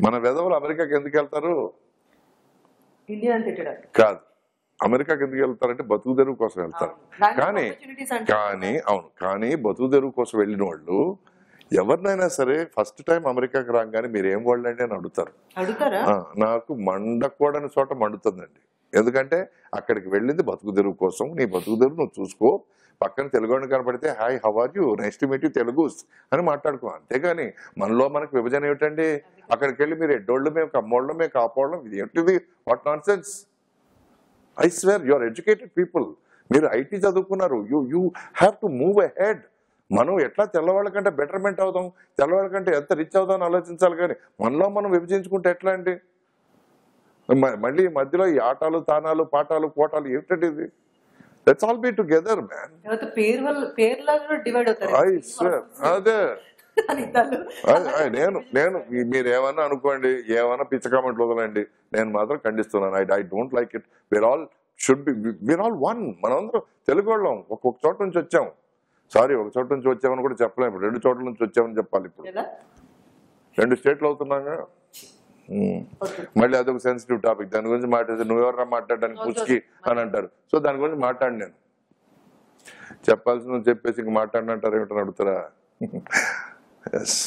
మన వెధవులు అమెరికాకి ఎందుకు వెళ్తారు? ఇండియా తిట్టడానికి కాదు, అమెరికాకి ఎందుకు వెళ్తారంటే బతుకు తెరువు కోసం వెళ్తారు. కానీ కానీ బతుకు తెరువు కోసం వెళ్ళిన వాళ్ళు ఎవరినైనా సరే ఫస్ట్ టైం అమెరికాకి రాగానే మీరు ఏం వాళ్ళు అండి అని అడుగుతారు. నాకు మండకూడని చోట మండుతుందండి. ఎందుకంటే అక్కడికి వెళ్ళింది బతుకు తెరువు కోసం. నీ బతుకు తెరువు నువ్వు చూసుకో. పక్కన తెలుగు కనపడితే hi how are you, nice to meet you Telugus అని మాట్లాడుకో. అంతేగాని మనలో మనకు విభజన ఏమిటండి? అక్కడికి వెళ్ళి మీరు ఎడ్డోళ్ళు మేము కమ్మోళ్ళం మేము కాపోవడం, ఇది ఏంటిది? What nonsense. I swear you are educated people. మీరు ఐటీ చదువుకున్నారు. You have to move ahead. మనం ఎట్లా తెల్లవాళ్ళ కంటే బెటర్మెంట్ అవుదాం, తెల్లవాళ్ళ కంటే ఎంత రిచ్ అవుదాం అని ఆలోచించాలి. కానీ మనలో మనం విభజించుకుంటే ఎట్లా అండి? మళ్ళీ మధ్యలో ఈ ఆటాలు తానాలు పాఠాలు కోటాలు ఏమిటండి ఇది? Let's all be together man. అదే నేను మీరేమన్నా అనుకోండి, ఏమన్నా పిచ్చ కామెంట్లు వదలండి, నేను మాత్రం ఖండిస్తున్నాను. I don't like it. We are all should be, we are all one. మనందరం తెలుగు వాళ్ళం. ఒక్కొక్క చోట నుంచి వచ్చాం. సారీ, ఒక చోట నుంచి వచ్చామని కూడా చెప్పలేము. 2 చోట్ల నుంచి వచ్చామని చెప్పాలి. ఇప్పుడు 2 స్టేట్లు అవుతున్నాగా. మళ్ళీ అదొక సెన్సిటివ్ టాపిక్. దాని గురించి మాట్లాడితే నువ్వెవరా మాట్లాడడానికి పుచ్చుకి అని అంటారు. సో దాని గురించి మాట్లాడి నేను చెప్పాల్సిందని చెప్పేసి ఇంక మాట్లాడినంటారు ఏమిటని అడుగుతారా? ఎస్.